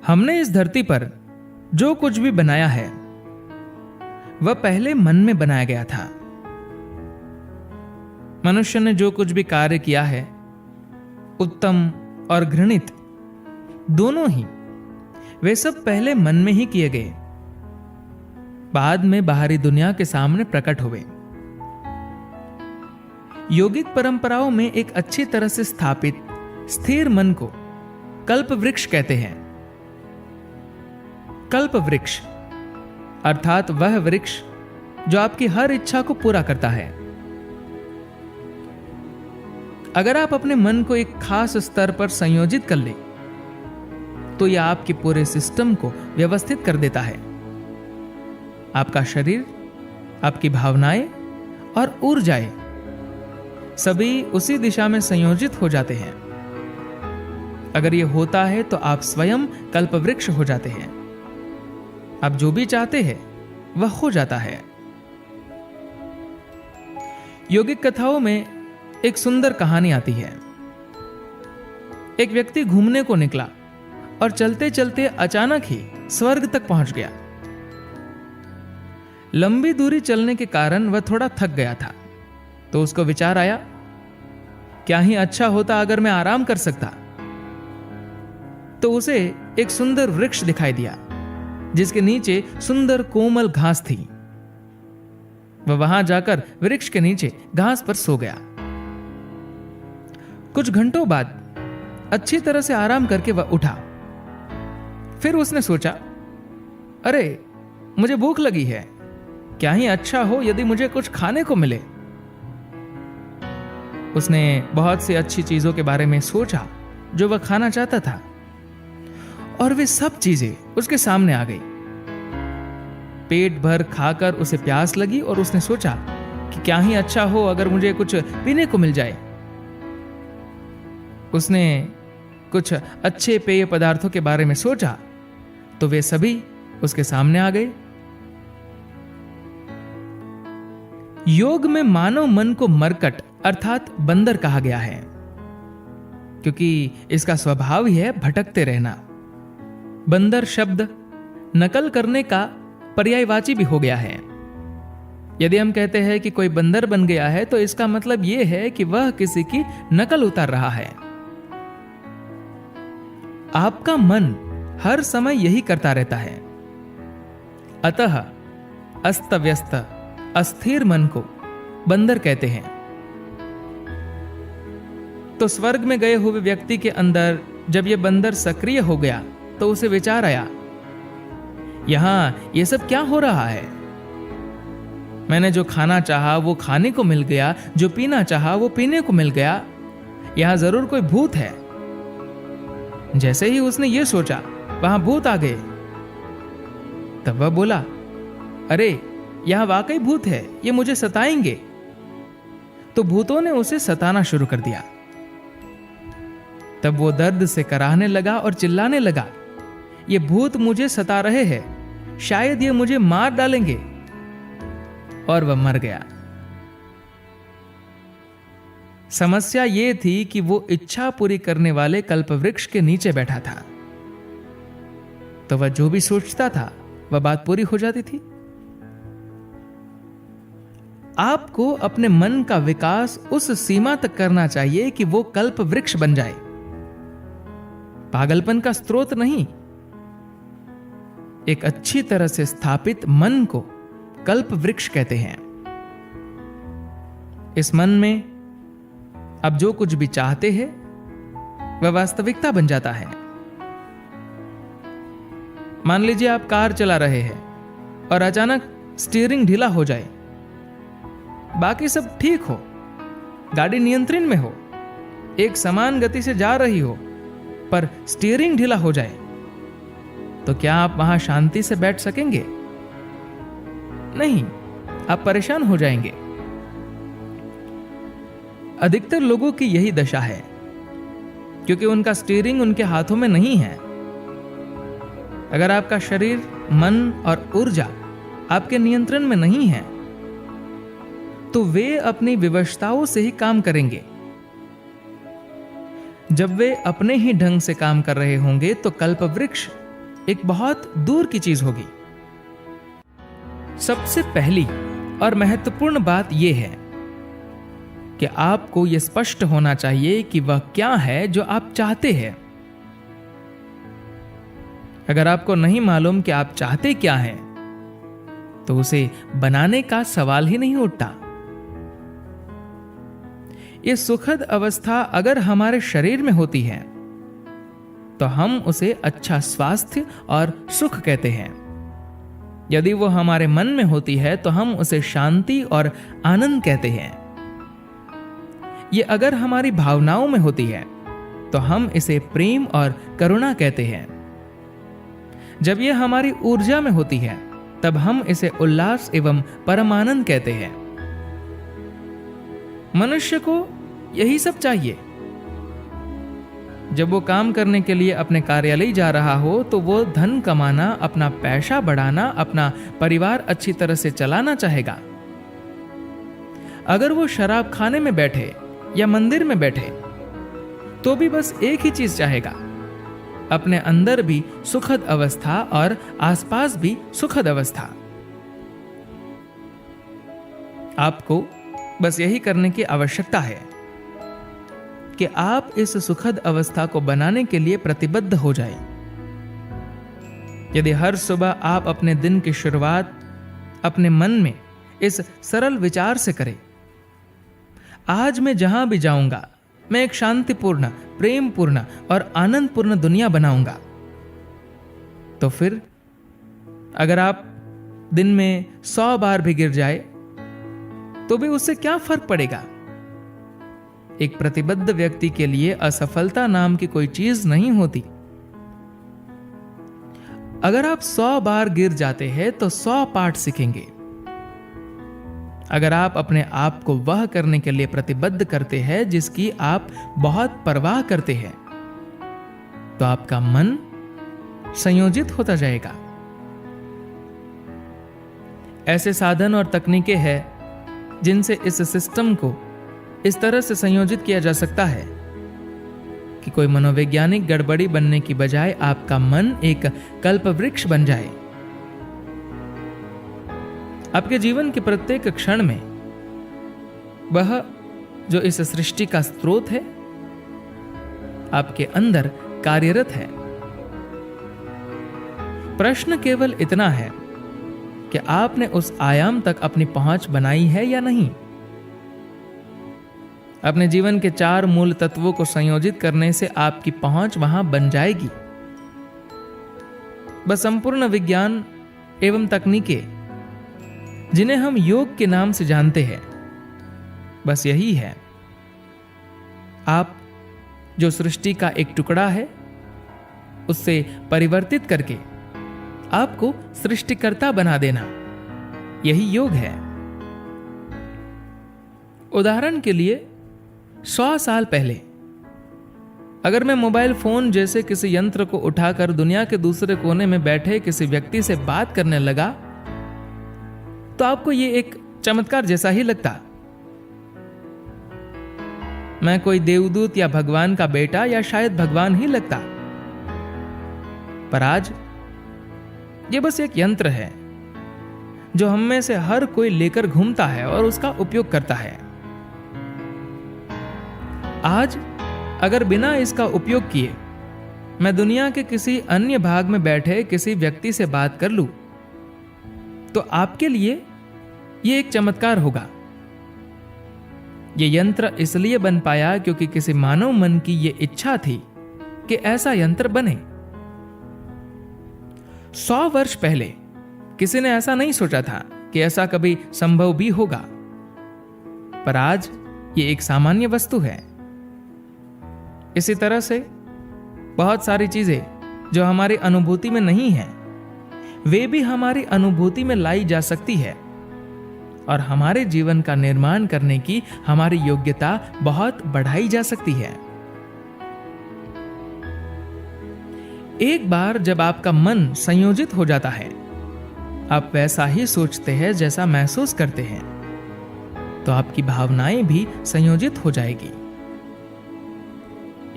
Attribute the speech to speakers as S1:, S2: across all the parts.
S1: हमने इस धरती पर जो कुछ भी बनाया है वह पहले मन में बनाया गया था। मनुष्य ने जो कुछ भी कार्य किया है, उत्तम और घृणित दोनों ही, वे सब पहले मन में ही किए गए, बाद में बाहरी दुनिया के सामने प्रकट हुए। योगिक परंपराओं में एक अच्छी तरह से स्थापित स्थिर मन को कल्प वृक्ष कहते हैं। कल्प वृक्ष अर्थात वह वृक्ष जो आपकी हर इच्छा को पूरा करता है। अगर आप अपने मन को एक खास स्तर पर संयोजित कर ले तो यह आपके पूरे सिस्टम को व्यवस्थित कर देता है। आपका शरीर, आपकी भावनाएं और ऊर्जाएं सभी उसी दिशा में संयोजित हो जाते हैं। अगर यह होता है तो आप स्वयं कल्पवृक्ष हो जाते हैं। आप जो भी चाहते हैं वह हो जाता है। योगिक कथाओं में एक सुंदर कहानी आती है। एक व्यक्ति घूमने को निकला और चलते चलते अचानक ही स्वर्ग तक पहुंच गया। लंबी दूरी चलने के कारण वह थोड़ा थक गया था, तो उसको विचार आया, क्या ही अच्छा होता अगर मैं आराम कर सकता। तो उसे एक सुंदर वृक्ष दिखाई दिया जिसके नीचे सुंदर कोमल घास थी। वह वहां जाकर वृक्ष के नीचे घास पर सो गया। कुछ घंटों बाद अच्छी तरह से आराम करके वह उठा। फिर उसने सोचा, अरे मुझे भूख लगी है, क्या ही अच्छा हो यदि मुझे कुछ खाने को मिले। उसने बहुत सी अच्छी चीजों के बारे में सोचा जो वह खाना चाहता था, और वे सब चीजें उसके सामने आ गई। पेट भर खाकर उसे प्यास लगी और उसने सोचा कि क्या ही अच्छा हो अगर मुझे कुछ पीने को मिल जाए। उसने कुछ अच्छे पेय पदार्थों के बारे में सोचा तो वे सभी उसके सामने आ गए। योग में मानव मन को मरकट अर्थात बंदर कहा गया है, क्योंकि इसका स्वभाव ही है भटकते रहना। बंदर शब्द नकल करने का पर्यायवाची भी हो गया है। यदि हम कहते हैं कि कोई बंदर बन गया है तो इसका मतलब यह है कि वह किसी की नकल उतार रहा है। आपका मन हर समय यही करता रहता है। अतः अस्त व्यस्त अस्थिर मन को बंदर कहते हैं। तो स्वर्ग में गए हुए व्यक्ति के अंदर जब यह बंदर सक्रिय हो गया तो उसे विचार आया, यहां यह सब क्या हो रहा है। मैंने जो खाना चाहा वो खाने को मिल गया, जो पीना चाहा वो पीने को मिल गया। यहां जरूर कोई भूत है। जैसे ही उसने ये सोचा वहां भूत आ गए। तब वह बोला, अरे यहां वाकई भूत है, ये मुझे सताएंगे। तो भूतों ने उसे सताना शुरू कर दिया। तब वो दर्द से कराहने लगा और चिल्लाने लगा, ये भूत मुझे सता रहे हैं, शायद ये मुझे मार डालेंगे। और वह मर गया। समस्या यह थी कि वो इच्छा पूरी करने वाले कल्पवृक्ष के नीचे बैठा था, तो वह जो भी सोचता था वह बात पूरी हो जाती थी। आपको अपने मन का विकास उस सीमा तक करना चाहिए कि वो कल्प वृक्ष बन जाए, पागलपन का स्रोत नहीं। एक अच्छी तरह से स्थापित मन को कल्प वृक्ष कहते हैं। इस मन में आप जो कुछ भी चाहते हैं वह वास्तविकता बन जाता है। मान लीजिए आप कार चला रहे हैं और अचानक स्टीयरिंग ढीला हो जाए। बाकी सब ठीक हो, गाड़ी नियंत्रण में हो, एक समान गति से जा रही हो, पर स्टीयरिंग ढीला हो जाए तो क्या आप वहां शांति से बैठ सकेंगे? नहीं, आप परेशान हो जाएंगे। अधिकतर लोगों की यही दशा है, क्योंकि उनका स्टीयरिंग उनके हाथों में नहीं है। अगर आपका शरीर, मन और ऊर्जा आपके नियंत्रण में नहीं है तो वे अपनी विवशताओं से ही काम करेंगे। जब वे अपने ही ढंग से काम कर रहे होंगे तो कल्पवृक्ष एक बहुत दूर की चीज होगी। सबसे पहली और महत्वपूर्ण बात यह है कि आपको यह स्पष्ट होना चाहिए कि वह क्या है जो आप चाहते हैं। अगर आपको नहीं मालूम कि आप चाहते क्या हैं, तो उसे बनाने का सवाल ही नहीं उठता। यह सुखद अवस्था अगर हमारे शरीर में होती है तो हम उसे अच्छा स्वास्थ्य और सुख कहते हैं। यदि वो हमारे मन में होती है तो हम उसे शांति और आनंद कहते हैं। ये अगर हमारी भावनाओं में होती है तो हम इसे प्रेम और करुणा कहते हैं। जब यह हमारी ऊर्जा में होती है तब हम इसे उल्लास एवं परमानंद कहते हैं। मनुष्य को यही सब चाहिए। जब वो काम करने के लिए अपने कार्यालय जा रहा हो तो वो धन कमाना, अपना पैसा बढ़ाना, अपना परिवार अच्छी तरह से चलाना चाहेगा। अगर वो शराब खाने में बैठे या मंदिर में बैठे तो भी बस एक ही चीज चाहेगा, अपने अंदर भी सुखद अवस्था और आसपास भी सुखद अवस्था। आपको बस यही करने की आवश्यकता है कि आप इस सुखद अवस्था को बनाने के लिए प्रतिबद्ध हो जाएं। यदि हर सुबह आप अपने दिन की शुरुआत अपने मन में इस सरल विचार से करें, आज मैं जहां भी जाऊंगा मैं एक शांतिपूर्ण, प्रेमपूर्ण और आनंदपूर्ण दुनिया बनाऊंगा, तो फिर अगर आप दिन में 100 बार भी गिर जाए तो भी उससे क्या फर्क पड़ेगा। एक प्रतिबद्ध व्यक्ति के लिए असफलता नाम की कोई चीज नहीं होती। अगर आप 100 बार गिर जाते हैं तो 100 पाठ सीखेंगे। अगर आप अपने आप को वह करने के लिए प्रतिबद्ध करते हैं जिसकी आप बहुत परवाह करते हैं, तो आपका मन संयोजित होता जाएगा। ऐसे साधन और तकनीकें हैं जिनसे इस सिस्टम को इस तरह से संयोजित किया जा सकता है कि कोई मनोवैज्ञानिक गड़बड़ी बनने की बजाय आपका मन एक कल्प वृक्ष बन जाए। आपके जीवन के प्रत्येक क्षण में वह जो इस सृष्टि का स्रोत है आपके अंदर कार्यरत है। प्रश्न केवल इतना है कि आपने उस आयाम तक अपनी पहुंच बनाई है या नहीं। अपने जीवन के 4 मूल तत्वों को संयोजित करने से आपकी पहुंच वहां बन जाएगी। बस संपूर्ण विज्ञान एवं तकनीकें जिन्हें हम योग के नाम से जानते हैं, बस यही है। आप जो सृष्टि का एक टुकड़ा है उससे परिवर्तित करके आपको सृष्टिकर्ता बना देना, यही योग है। उदाहरण के लिए 100 साल पहले अगर मैं मोबाइल फोन जैसे किसी यंत्र को उठाकर दुनिया के दूसरे कोने में बैठे किसी व्यक्ति से बात करने लगा तो आपको यह एक चमत्कार जैसा ही लगता। मैं कोई देवदूत या भगवान का बेटा या शायद भगवान ही लगता। पर आज यह बस एक यंत्र है जो हम में से हर कोई लेकर घूमता है और उसका उपयोग करता है। आज अगर बिना इसका उपयोग किए मैं दुनिया के किसी अन्य भाग में बैठे किसी व्यक्ति से बात कर लूं, तो आपके लिए यह एक चमत्कार होगा। यह यंत्र इसलिए बन पाया क्योंकि किसी मानव मन की यह इच्छा थी कि ऐसा यंत्र बने। 100 वर्ष पहले किसी ने ऐसा नहीं सोचा था कि ऐसा कभी संभव भी होगा, पर आज यह एक सामान्य वस्तु है। इसी तरह से बहुत सारी चीजें जो हमारी अनुभूति में नहीं है, वे भी हमारी अनुभूति में लाई जा सकती है और हमारे जीवन का निर्माण करने की हमारी योग्यता बहुत बढ़ाई जा सकती है। एक बार जब आपका मन संयोजित हो जाता है, आप वैसा ही सोचते हैं जैसा महसूस करते हैं, तो आपकी भावनाएं भी संयोजित हो जाएगी।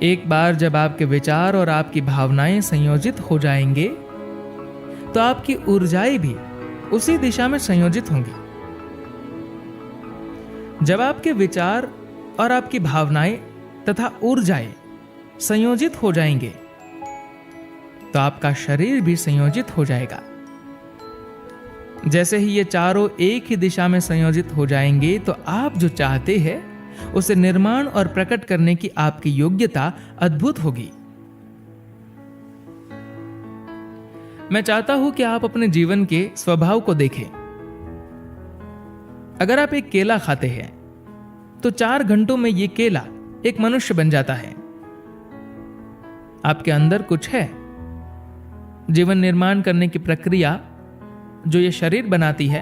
S1: एक बार जब आपके विचार और आपकी भावनाएं संयोजित हो जाएंगे, तो आपकी ऊर्जाएं भी उसी दिशा में संयोजित होंगी। जब आपके विचार और आपकी भावनाएं तथा ऊर्जाएं संयोजित हो जाएंगे तो आपका शरीर भी संयोजित हो जाएगा। जैसे ही ये चारों एक ही दिशा में संयोजित हो जाएंगे तो आप जो चाहते हैं उसे निर्माण और प्रकट करने की आपकी योग्यता अद्भुत होगी। मैं चाहता हूं कि आप अपने जीवन के स्वभाव को देखें। अगर आप एक केला खाते हैं तो 4 घंटों में यह केला एक मनुष्य बन जाता है। आपके अंदर कुछ है। जीवन निर्माण करने की प्रक्रिया जो ये शरीर बनाती है,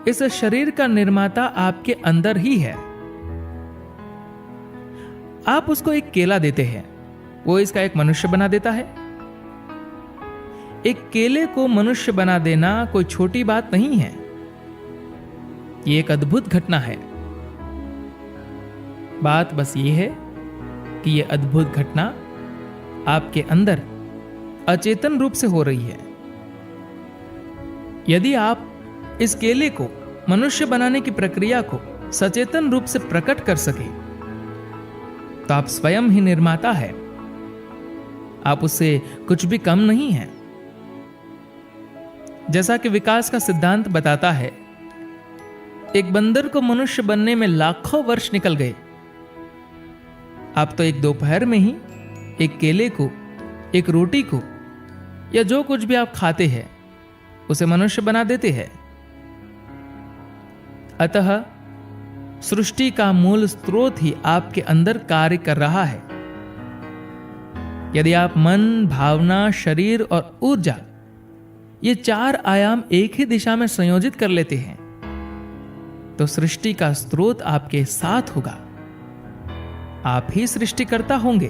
S1: इस शरीर का निर्माता आपके अंदर ही है। आप उसको एक केला देते हैं, वो इसका एक मनुष्य बना देता है। एक केले को मनुष्य बना देना कोई छोटी बात नहीं है। ये एक अद्भुत घटना है। बात बस ये है कि ये अद्भुत घटना आपके अंदर अचेतन रूप से हो रही है। यदि आप इस केले को मनुष्य बनाने की प्रक्रिया को सचेतन रूप से प्रकट कर सके तो आप स्वयं ही निर्माता है। आप उससे कुछ भी कम नहीं है। जैसा कि विकास का सिद्धांत बताता है, एक बंदर को मनुष्य बनने में लाखों वर्ष निकल गए। आप तो एक दोपहर में ही एक केले को, एक रोटी को या जो कुछ भी आप खाते हैं उसे मनुष्य बना देते हैं। अतः सृष्टि का मूल स्रोत ही आपके अंदर कार्य कर रहा है। यदि आप मन, भावना, शरीर और ऊर्जा ये 4 आयाम एक ही दिशा में संयोजित कर लेते हैं तो सृष्टि का स्रोत आपके साथ होगा। आप ही सृष्टिकर्ता होंगे।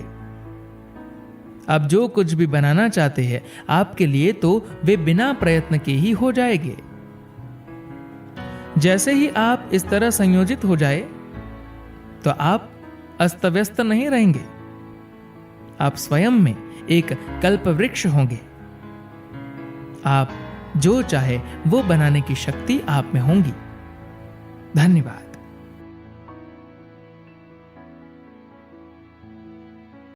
S1: आप जो कुछ भी बनाना चाहते हैं आपके लिए तो वे बिना प्रयत्न के ही हो जाएंगे। जैसे ही आप इस तरह संयोजित हो जाए तो आप अस्त व्यस्त नहीं रहेंगे। आप स्वयं में एक कल्प वृक्ष होंगे। आप जो चाहे वो बनाने की शक्ति आप में होंगी। धन्यवाद।